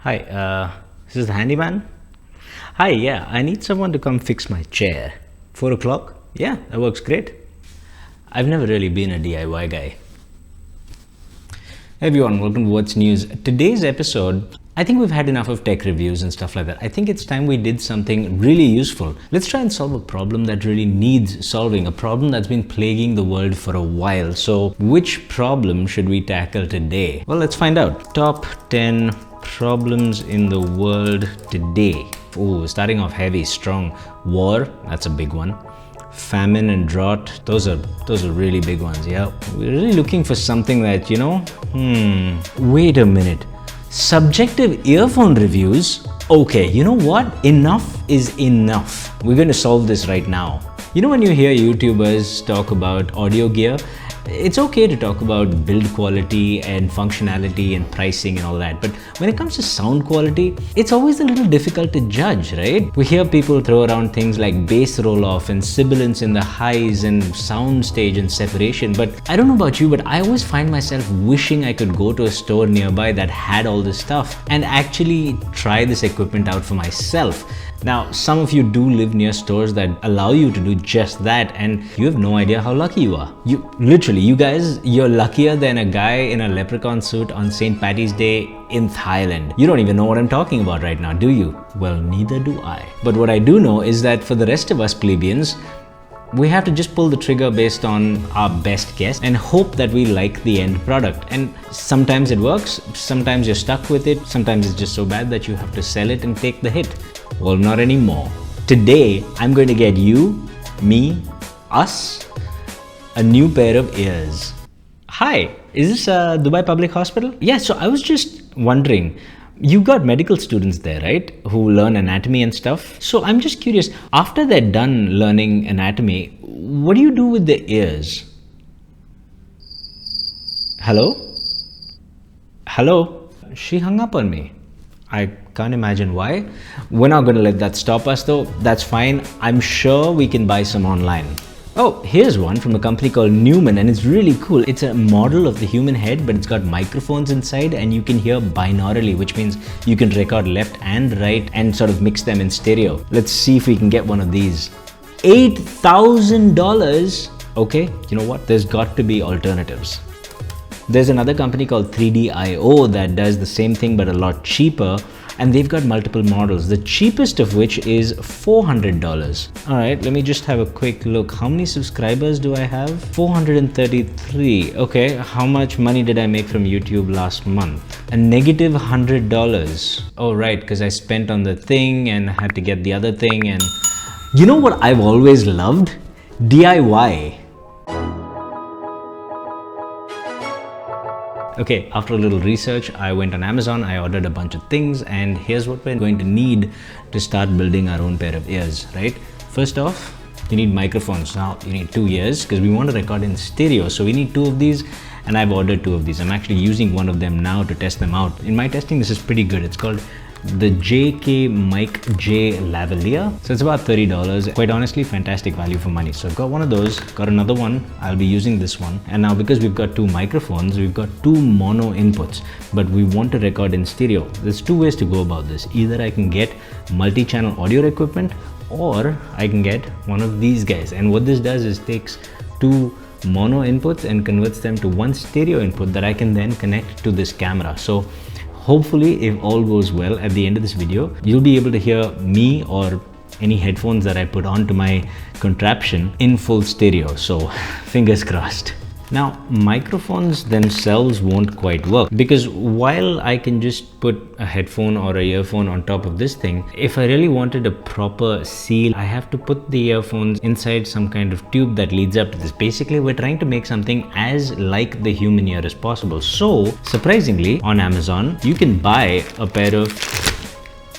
Hi, this is the handyman. Hi, yeah, I need someone to come fix my chair. 4 o'clock? Yeah, that works great. I've never really been a DIY guy. Hey everyone, welcome to What's News. Today's episode, I think we've had enough of tech reviews and stuff like that. I think it's time we did something really useful. Let's try and solve a problem that really needs solving, a problem that's been plaguing the world for a while. So, which problem should we tackle today? Well, let's find out. Top 10 problems in the world today. Ooh, starting off heavy, strong. War, that's a big one. Famine and drought, those are really big ones. Yeah, we're really looking for something that, wait a minute. Subjective earphone reviews? Okay, you know what? Enough is enough. We're going to solve this right now. You know, when you hear YouTubers talk about audio gear, it's okay to talk about build quality and functionality and pricing and all that, but when it comes to sound quality, it's always a little difficult to judge, right? We hear people throw around things like bass roll-off and sibilance in the highs and sound stage and separation, but I don't know about you, but I always find myself wishing I could go to a store nearby that had all this stuff and actually try this equipment out for myself. Now, some of you do live near stores that allow you to do just that, and you have no idea how lucky you are. You guys, you're luckier than a guy in a leprechaun suit on St. Patty's Day in Thailand. You don't even know what I'm talking about right now, do you? Well, neither do I. But what I do know is that for the rest of us plebeians, we have to just pull the trigger based on our best guess and hope that we like the end product. And sometimes it works, sometimes you're stuck with it, sometimes it's just so bad that you have to sell it and take the hit. Well, not anymore. Today, I'm going to get you, me, us, a new pair of ears. Hi, is this Dubai Public Hospital? Yeah, so I was just wondering, you got medical students there, right? Who learn anatomy and stuff. So I'm just curious, after they're done learning anatomy, what do you do with the ears? Hello? Hello? She hung up on me. I can't imagine why. We're not going to let that stop us though. That's fine. I'm sure we can buy some online. Oh, here's one from a company called Newman, and it's really cool. It's a model of the human head, but it's got microphones inside and you can hear binaurally, which means you can record left and right and sort of mix them in stereo. Let's see if we can get one of these. $8,000. Okay, you know what? There's got to be alternatives. There's another company called 3D.io that does the same thing but a lot cheaper, and they've got multiple models, the cheapest of which is $400. Alright, let me just have a quick look. How many subscribers do I have? 433. Okay, how much money did I make from YouTube last month? A negative $100. Oh right, because I spent on the thing and had to get the other thing. And you know what I've always loved? DIY. Okay, after a little research, I went on Amazon, I ordered a bunch of things, and here's what we're going to need to start building our own pair of ears, right? First off, you need microphones. Now, you need 2 ears because we want to record in stereo. So we need 2 of these, and I've ordered 2 of these. I'm actually using one of them now to test them out. In my testing, this is pretty good. It's called the JK Mic J Lavalier. So it's about $30. Quite honestly, fantastic value for money. So I've got one of those, got another one. I'll be using this one. And now because we've got 2 microphones, we've got 2 mono inputs, but we want to record in stereo. There's 2 ways to go about this. Either I can get multi-channel audio equipment, or I can get one of these guys. And what this does is takes 2 mono inputs and converts them to 1 stereo input that I can then connect to this camera. So hopefully, if all goes well, at the end of this video, you'll be able to hear me or any headphones that I put onto my contraption in full stereo. So fingers crossed. Now, microphones themselves won't quite work because while I can just put a headphone or a earphone on top of this thing, if I really wanted a proper seal, I have to put the earphones inside some kind of tube that leads up to this. Basically, we're trying to make something as like the human ear as possible. So, surprisingly, on Amazon, you can buy a pair of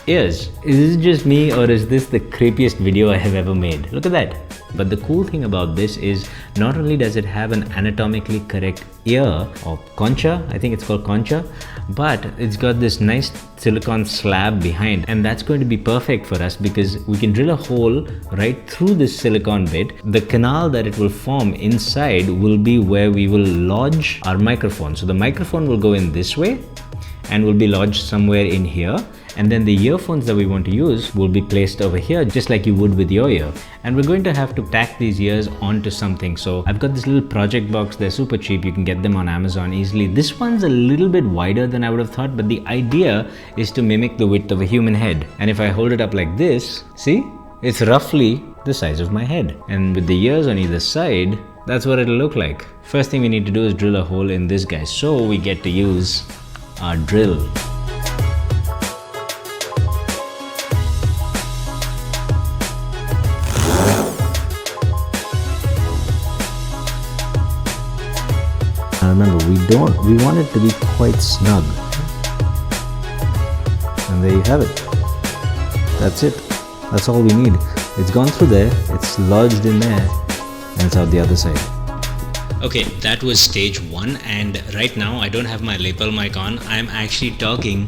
ears. Is this just me, or is this the creepiest video I have ever made? Look at that. But the cool thing about this is not only does it have an anatomically correct ear, or concha, I think it's called concha, but it's got this nice silicone slab behind, and that's going to be perfect for us because we can drill a hole right through this silicone bit. The canal that it will form inside will be where we will lodge our microphone. So the microphone will go in this way, and will be lodged somewhere in here. And then the earphones that we want to use will be placed over here, just like you would with your ear. And we're going to have to tack these ears onto something. So I've got this little project box. They're super cheap. You can get them on Amazon easily. This one's a little bit wider than I would have thought, but the idea is to mimic the width of a human head. And if I hold it up like this, see, it's roughly the size of my head. And with the ears on either side, that's what it'll look like. First thing we need to do is drill a hole in this guy. So we get to use our drill. Now remember, we want it to be quite snug. And there you have it. That's it. That's all we need. It's gone through there, it's lodged in there, and it's out the other side. Okay, that was stage 1, and right now I don't have my lapel mic on. I'm actually talking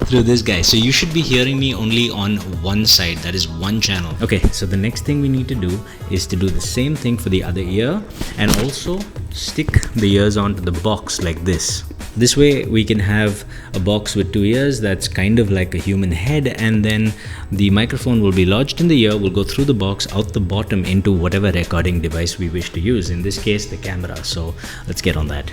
through this guy. So you should be hearing me only on one side, that is one channel. Okay, so the next thing we need to do is to do the same thing for the other ear, and also stick the ears onto the box like this. This way we can have a box with 2 ears that's kind of like a human head, and then the microphone will be lodged in the ear, will go through the box, out the bottom into whatever recording device we wish to use, in this case the camera. So let's get on that.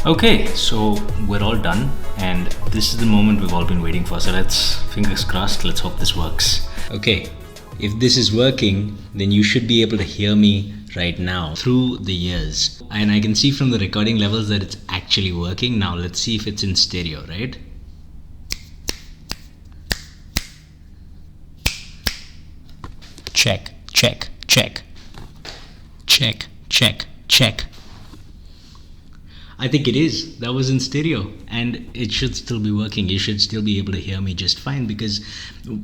Okay, so we're all done, and this is the moment we've all been waiting for. So let's, fingers crossed, let's hope this works. Okay, if this is working, then you should be able to hear me right now through the ears. And I can see from the recording levels that it's actually working. Now let's see if it's in stereo, right? Check, check, check. Check, check, check. I think it is. That was in stereo, and it should still be working. You should still be able to hear me just fine, because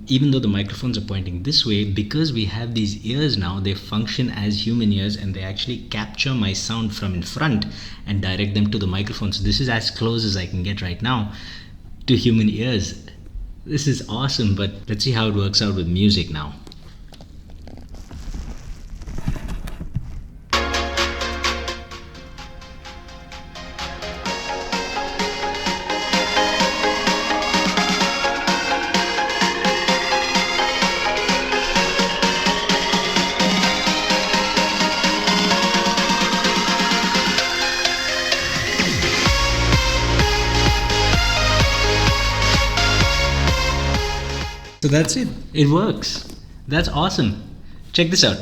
even though the microphones are pointing this way, because we have these ears now, they function as human ears, and they actually capture my sound from in front and direct them to the microphone. So this is as close as I can get right now to human ears. This is awesome, but let's see how it works out with music now. So that's it. It works. That's awesome. Check this out.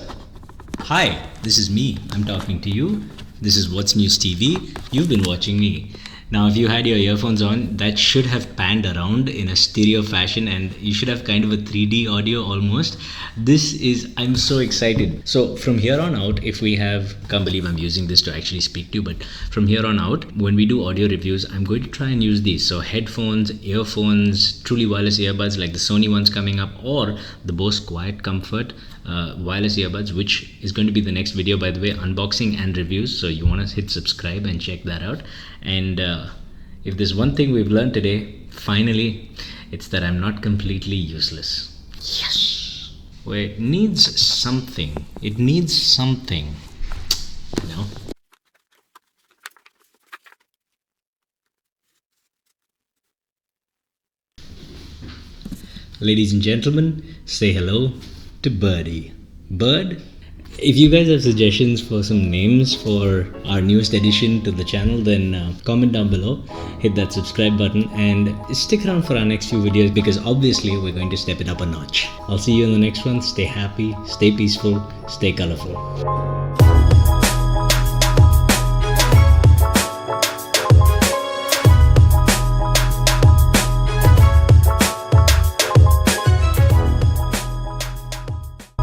Hi, this is me. I'm talking to you. This is What's News TV. You've been watching me. Now, if you had your earphones on, that should have panned around in a stereo fashion, and you should have kind of a 3D audio almost. I'm so excited. So from here on out, if we have, can't believe I'm using this to actually speak to you, but from here on out, when we do audio reviews, I'm going to try and use these. So headphones, earphones, truly wireless earbuds like the Sony ones coming up, or the Bose Quiet Comfort wireless earbuds, which is going to be the next video, by the way, unboxing and reviews. So you want to hit subscribe and check that out. And if there's one thing we've learned today, finally, it's that I'm not completely useless. Yes! Where it needs something. It needs something. You know? Ladies and gentlemen, say hello to Birdie. Bird? If you guys have suggestions for some names for our newest addition to the channel, then comment down below, hit that subscribe button, and stick around for our next few videos, because obviously we're going to step it up a notch. I'll see you in the next one. Stay happy, stay peaceful, stay colorful.